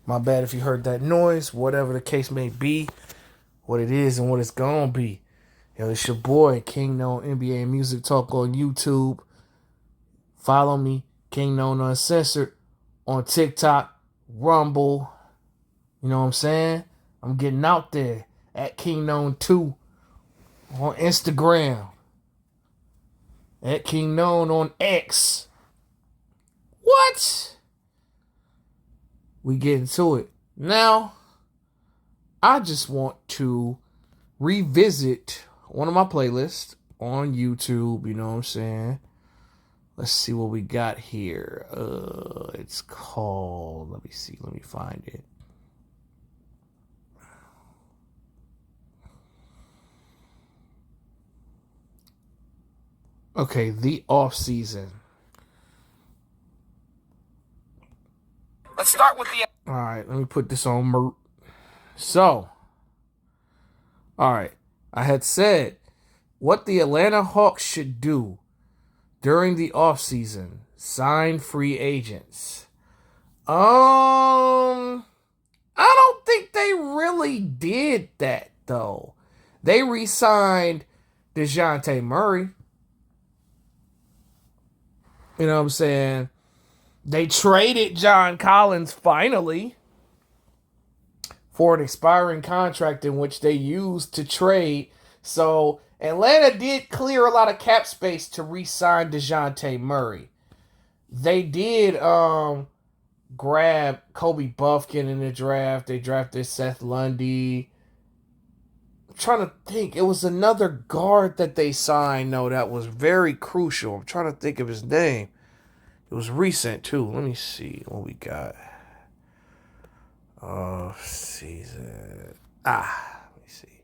My bad if you heard that noise, whatever the case may be, what it is and what it's gonna be. Yo, it's your boy, King Known NBA Music Talk on YouTube. Follow me, King Known Uncensored, on TikTok, Rumble. You know what I'm saying? I'm getting out there at King Known 2 on Instagram. At King Known on X. What? We get into it. Now, I just want to revisit one of my playlists on YouTube. You know what I'm saying? Let's see what we got here. It's called, let me see, let me find it. Okay, the Offseason. Let's start with the... All right, let me put this on Mert. So, all right, I had said what the Atlanta Hawks should do during the offseason: sign free agents. I don't think they really did that though. They re-signed DeJounte Murray. You know what I'm saying? They traded John Collins finally for an expiring contract in which they used to trade. So Atlanta did clear a lot of cap space to re-sign DeJounte Murray. They did grab Kobe Buffkin in the draft. They drafted Seth Lundy. I'm trying to think. It was another guard that they signed, though, that was very crucial. I'm trying to think of his name. It was recent, too. Let me see what we got. Season. Let me see.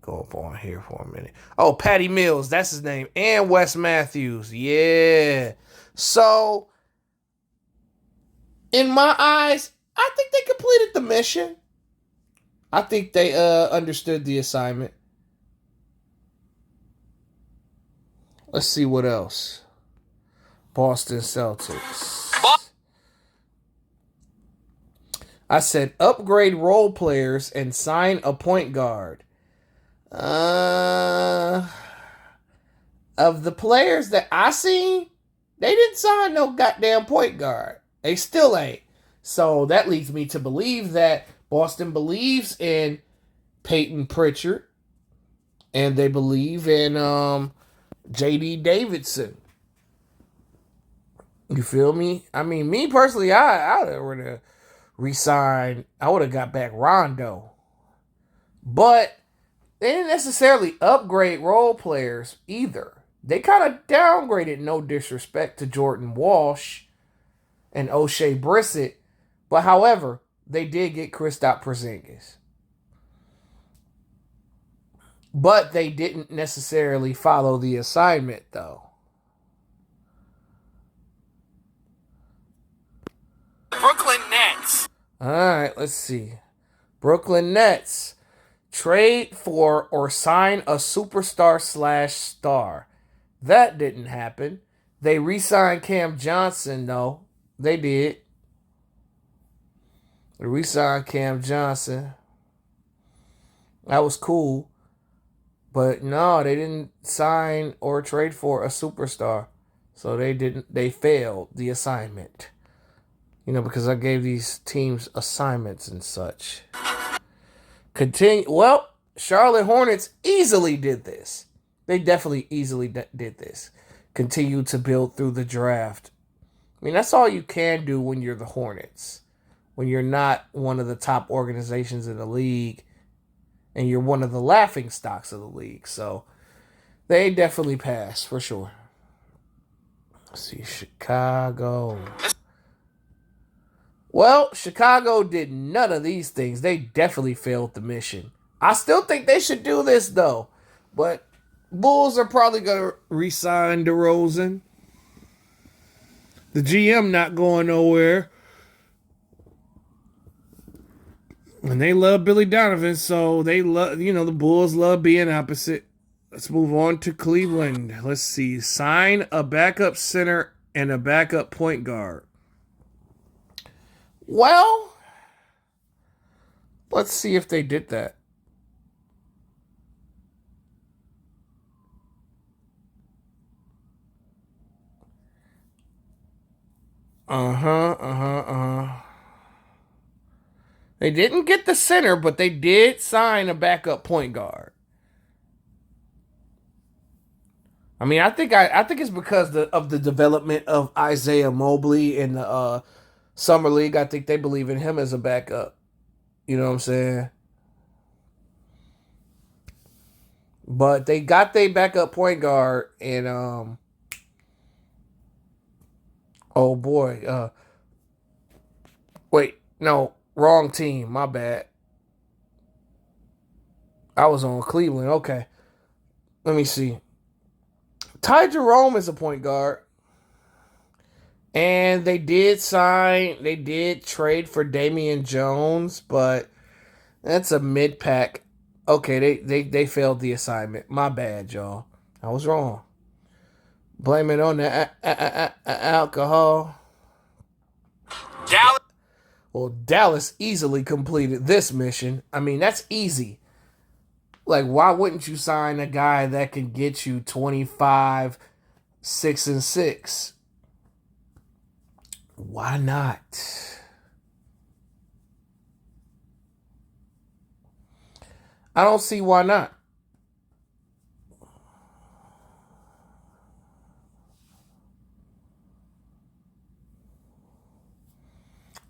Go up on here for a minute. Oh, Patty Mills. That's his name. And Wes Matthews. Yeah. So, in my eyes, I think they completed the mission. I think they understood the assignment. Let's see what else. Boston Celtics. I said upgrade role players and sign a point guard. Of the players that I seen, they didn't sign no goddamn point guard. They still ain't. So that leads me to believe that Boston believes in Peyton Pritchard and they believe in J.D. Davidson. You feel me? I mean, me personally, I would have resigned. I would have got back Rondo. But they didn't necessarily upgrade role players either. They kind of downgraded, no disrespect to Jordan Walsh and O'Shea Brissett. But however, they did get Kristaps Porzingis. But they didn't necessarily follow the assignment, though. Brooklyn Nets. All right, let's see. Brooklyn Nets. Trade for or sign a superstar/star. That didn't happen. They re-signed Cam Johnson, though. They did. They re-signed Cam Johnson. That was cool. But no, they didn't sign or trade for a superstar. So they failed the assignment. You know, because I gave these teams assignments and such. Well, Charlotte Hornets easily did this. They definitely easily did this. Continue to build through the draft. I mean, that's all you can do when you're the Hornets. When you're not one of the top organizations in the league. And you're one of the laughing stocks of the league. So, they definitely passed, for sure. Let's see, Chicago. Well, Chicago did none of these things. They definitely failed the mission. I still think they should do this, though. But Bulls are probably going to re-sign DeRozan. The GM not going nowhere. And they love Billy Donovan, so they love, the Bulls love being opposite. Let's move on to Cleveland. Let's see. Sign a backup center and a backup point guard. Well, Let's see if they did that. They didn't get the center, but they did sign a backup point guard. I mean, I think it's because of the development of Isaiah Mobley in the summer league. I think they believe in him as a backup. You know what I'm saying? But they got their backup point guard, and oh boy, wait, no, wrong team. My bad. I was on Cleveland. Okay, let me see. Ty Jerome is a point guard. And they did trade for Damian Jones, but that's a mid pack. Okay, they failed the assignment. My bad, y'all. I was wrong. Blame it on the alcohol. Dallas. Well, Dallas easily completed this mission. I mean, that's easy. Like, why wouldn't you sign a guy that can get you 25, 6 and 6? Why not? I don't see why not.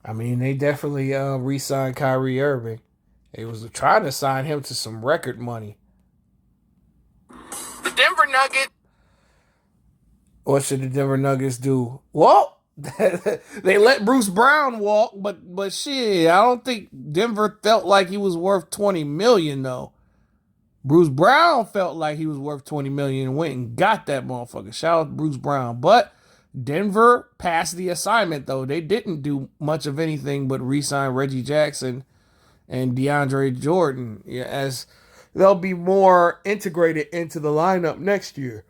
I mean, they definitely re-signed Kyrie Irving. They was trying to sign him to some record money. The Denver Nuggets. What should the Denver Nuggets do? Well, they let Bruce Brown walk, but shit, I don't think Denver felt like he was worth $20 million though. Bruce Brown felt like he was worth $20 million and went and got that motherfucker. Shout out to Bruce Brown. But Denver passed the assignment though. They didn't do much of anything but re-sign Reggie Jackson and DeAndre Jordan, yeah, as they'll be more integrated into the lineup next year.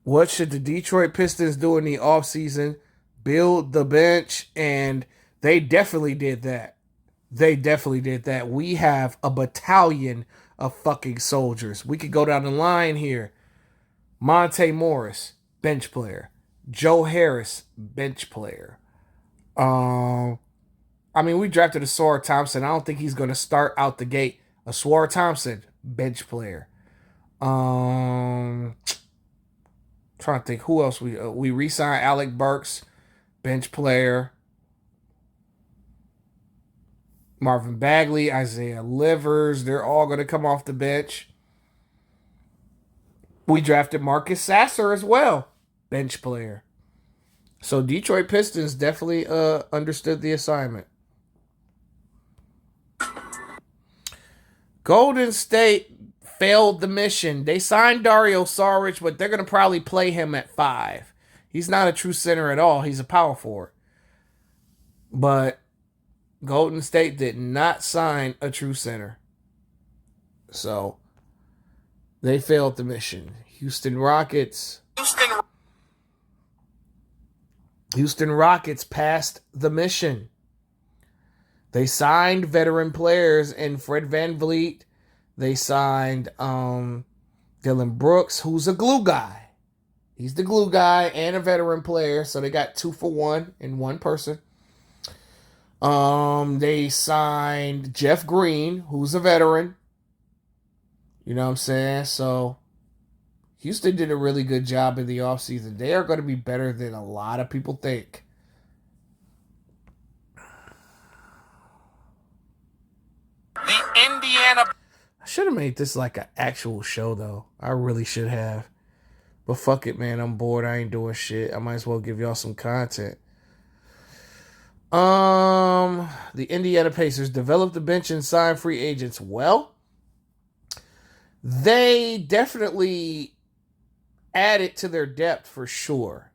What should the Detroit Pistons do in the offseason? Build the bench, and they definitely did that. They definitely did that. We have a battalion of fucking soldiers. We could go down the line here. Monte Morris, bench player. Joe Harris, bench player. I mean, we drafted Asar Thompson. I don't think he's going to start out the gate. Asar Thompson, bench player. Trying to think who else we re-signed Alec Burks, bench player. Marvin Bagley, Isaiah Livers, they're all going to come off the bench. We drafted Marcus Sasser as well, bench player. So Detroit Pistons definitely understood the assignment. Golden State failed the mission. They signed Dario Saric, but they're going to probably play him at 5. He's not a true center at all. He's a power forward. But Golden State did not sign a true center. So they failed the mission. Houston Rockets passed the mission. They signed veteran players in Fred VanVleet. They signed Dylan Brooks, who's a glue guy. He's the glue guy and a veteran player, so they got 2 for 1 in one person. They signed Jeff Green, who's a veteran. You know what I'm saying? So Houston did a really good job in the offseason. They are going to be better than a lot of people think. The Indiana. I should have made this like an actual show, though. I really should have. But fuck it, man. I'm bored. I ain't doing shit. I might as well give y'all some content. The Indiana Pacers developed the bench and signed free agents. Well, they definitely added to their depth for sure.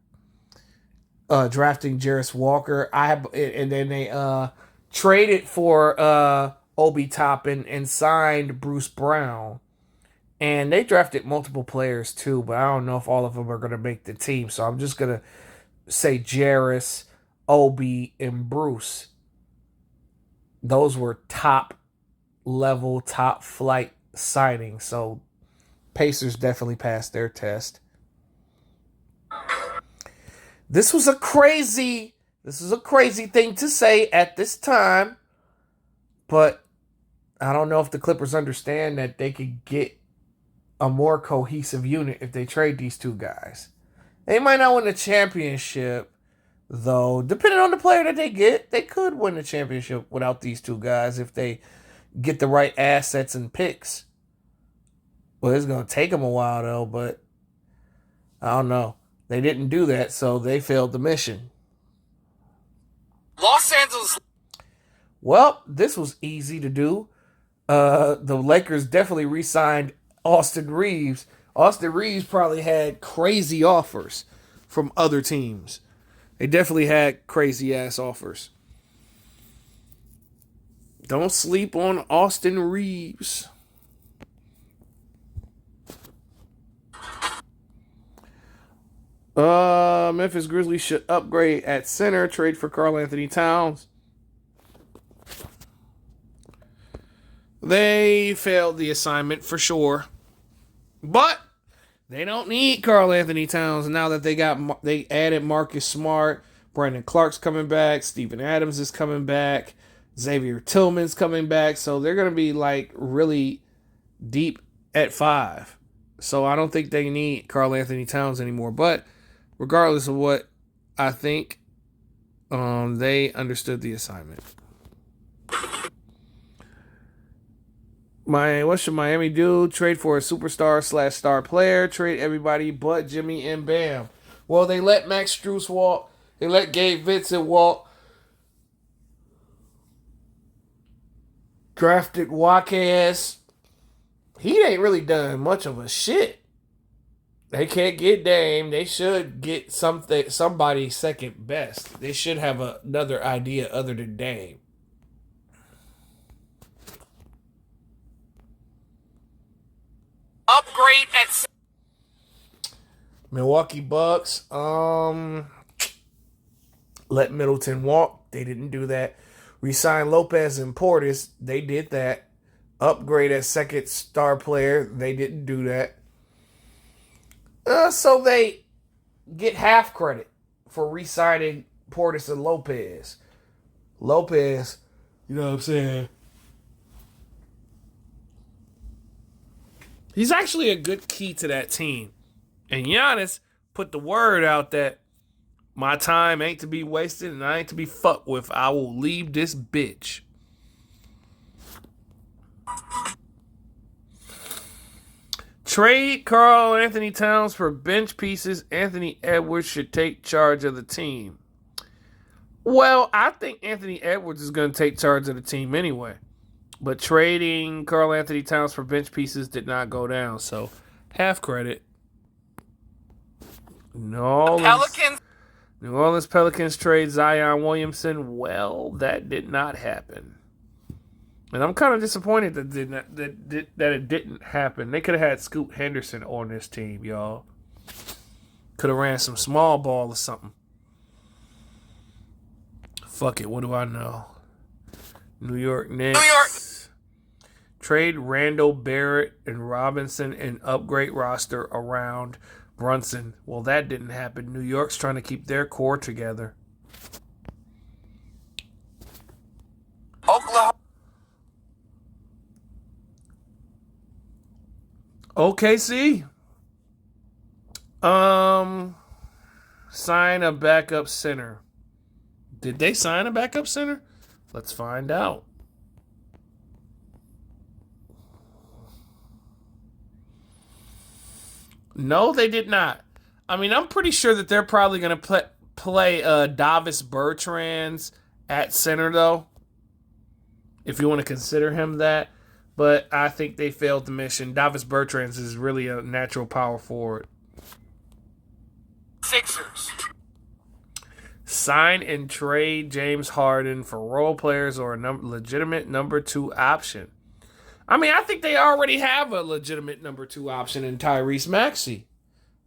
Drafting Jarris Walker. And then they traded for Obi Toppin and signed Bruce Brown. And they drafted multiple players too, but I don't know if all of them are going to make the team. So I'm just going to say Jarris. Obi, and Bruce. Those were top level, top flight signings. So Pacers definitely passed their test. This was a crazy thing to say at this time, but I don't know if the Clippers understand that they could get a more cohesive unit if they trade these two guys. They might not win the championship, though. Depending on the player that they get, they could win the championship without these two guys if they get the right assets and picks. Well, it's going to take them a while, though, but I don't know. They didn't do that, so they failed the mission. Los Angeles. Well, this was easy to do. The Lakers definitely re-signed Austin Reeves. Austin Reeves probably had crazy offers from other teams. They definitely had crazy-ass offers. Don't sleep on Austin Reeves. Memphis Grizzlies should upgrade at center, trade for Karl Anthony Towns. They failed the assignment for sure. But they don't need Karl Anthony Towns now that they added Marcus Smart, Brandon Clark's coming back, Steven Adams is coming back, Xavier Tillman's coming back, so they're going to be like really deep at 5. So I don't think they need Karl Anthony Towns anymore, but regardless of what I think, they understood the assignment. What should Miami do? Trade for a superstar / star player. Trade everybody but Jimmy and Bam. Well, they let Max Strus walk. They let Gabe Vincent walk. Drafted Waquez. He ain't really done much of a shit. They can't get Dame. They should get somebody second best. They should have another idea other than Dame. Upgrade at Milwaukee Bucks. Let Middleton walk. They didn't do that. Resign Lopez and Portis. They did that. Upgrade as second star player. They didn't do that. So they get half credit for re-signing Portis and Lopez. Lopez, you know what I'm saying? He's actually a good key to that team. And Giannis put the word out that my time ain't to be wasted and I ain't to be fucked with. I will leave this bitch. Trade Karl Anthony Towns for bench pieces. Anthony Edwards should take charge of the team. Well, I think Anthony Edwards is going to take charge of the team anyway. But trading Karl Anthony Towns for bench pieces did not go down. So, half credit. New Orleans Pelicans trade Zion Williamson. Well, that did not happen. And I'm kind of disappointed that it didn't happen. They could have had Scoot Henderson on this team, y'all. Could have ran some small ball or something. Fuck it, what do I know? New York Knicks. Trade Randall, Barrett, and Robinson and upgrade roster around Brunson. Well, that didn't happen. New York's trying to keep their core together. Oklahoma. OKC. Sign a backup center. Did they sign a backup center? Let's find out. No, they did not. I mean, I'm pretty sure that they're probably going to play Davis Bertans at center, though, if you want to consider him that. But I think they failed the mission. Davis Bertans is really a natural power forward. Sixers. Sign and trade James Harden for role players or a legitimate number 2 option. I mean, I think they already have a legitimate number 2 option in Tyrese Maxey.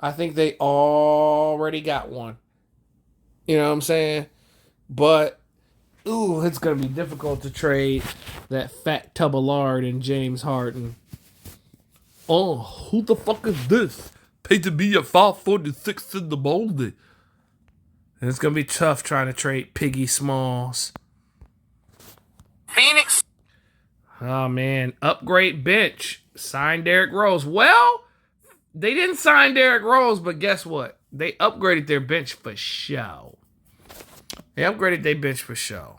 I think they already got one. You know what I'm saying? But ooh, it's gonna be difficult to trade that fat tub of lard and James Harden. Oh, who the fuck is this? Paid to be a 5'46" in the molding. And it's gonna be tough trying to trade Piggy Smalls. Phoenix. Oh man, upgrade bench. Sign Derrick Rose. Well, they didn't sign Derrick Rose, but guess what? They upgraded their bench for show. They upgraded their bench for show.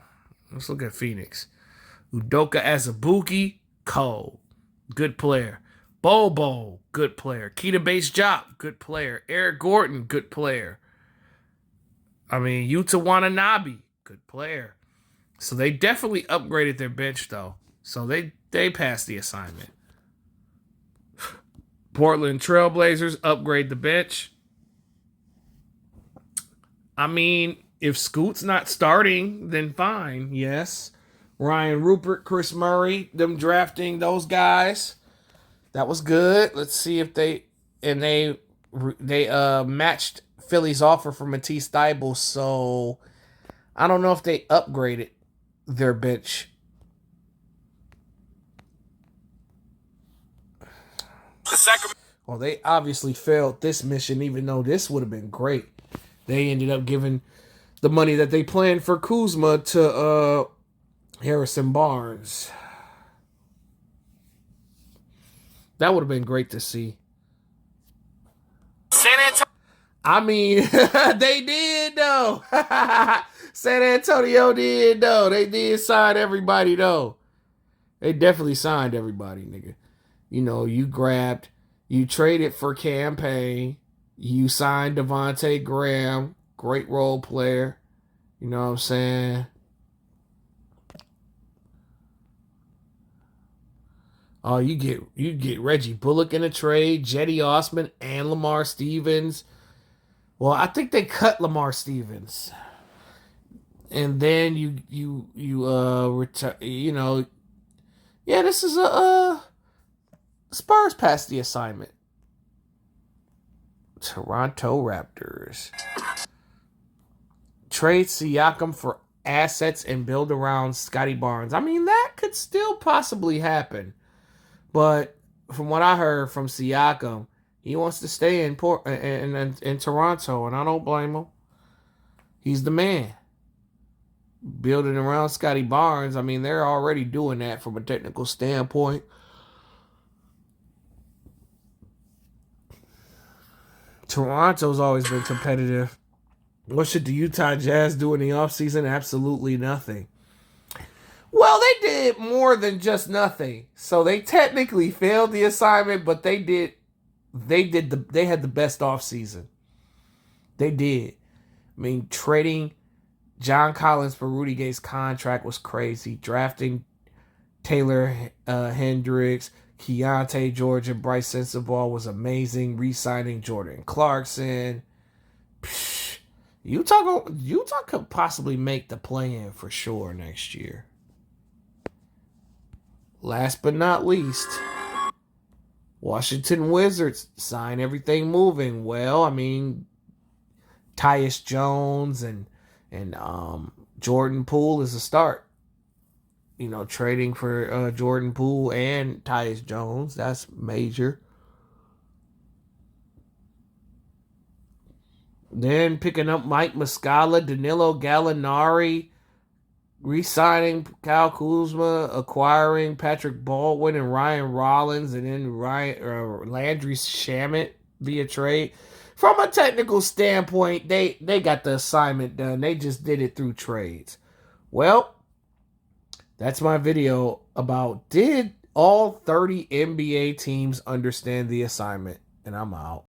Let's look at Phoenix. Udoka Azubuike, cold. Good player. Bobo, good player. Keita Bates-Diop, good player. Eric Gordon, good player. Yuta Watanabe, good player. So they definitely upgraded their bench, though. So they passed the assignment. Portland Trailblazers upgrade the bench. If Scoot's not starting, then fine, yes. Ryan Rupert, Chris Murray, them drafting those guys. That was good. Let's see if they matched Philly's offer for Matisse Thybulle, so I don't know if they upgraded their bench. Well, they obviously failed this mission, even though this would have been great. They ended up giving the money that they planned for Kuzma to Harrison Barnes. That would have been great to see. San Antonio. They did, though. San Antonio did, though. They did sign everybody, though. They definitely signed everybody, nigga. You traded for Campaign. You signed Devontae Graham. Great role player. You know what I'm saying? Oh, you get Reggie Bullock in a trade, Jetty Osman, and Lamar Stevens. Well, I think they cut Lamar Stevens, and then you retire. This is a Spurs passed the assignment. Toronto Raptors trade Siakam for assets and build around Scotty Barnes. That could still possibly happen. But from what I heard from Siakam, he wants to stay in Toronto, and I don't blame him. He's the man. Building around Scotty Barnes, they're already doing that from a technical standpoint. Toronto's always been competitive. What should the Utah Jazz do in the offseason? Absolutely nothing. Well, they did more than just nothing. So they technically failed the assignment, but they had the best offseason. They did. Trading John Collins for Rudy Gay's contract was crazy. Drafting Taylor Hendricks, Keontae George, and Bryce Sensabaugh was amazing. Re-signing Jordan Clarkson. Utah could possibly make the play-in for sure next year. Last but not least, Washington Wizards sign everything moving. Well, Tyus Jones and Jordan Poole is a start. Trading for Jordan Poole and Tyus Jones, that's major. Then picking up Mike Muscala, Danilo Gallinari, re-signing Kyle Kuzma, acquiring Patrick Baldwin and Ryan Rollins, and then Landry Shamet via trade. From a technical standpoint, they got the assignment done. They just did it through trades. Well, that's my video about did all 30 NBA teams understand the assignment? And I'm out.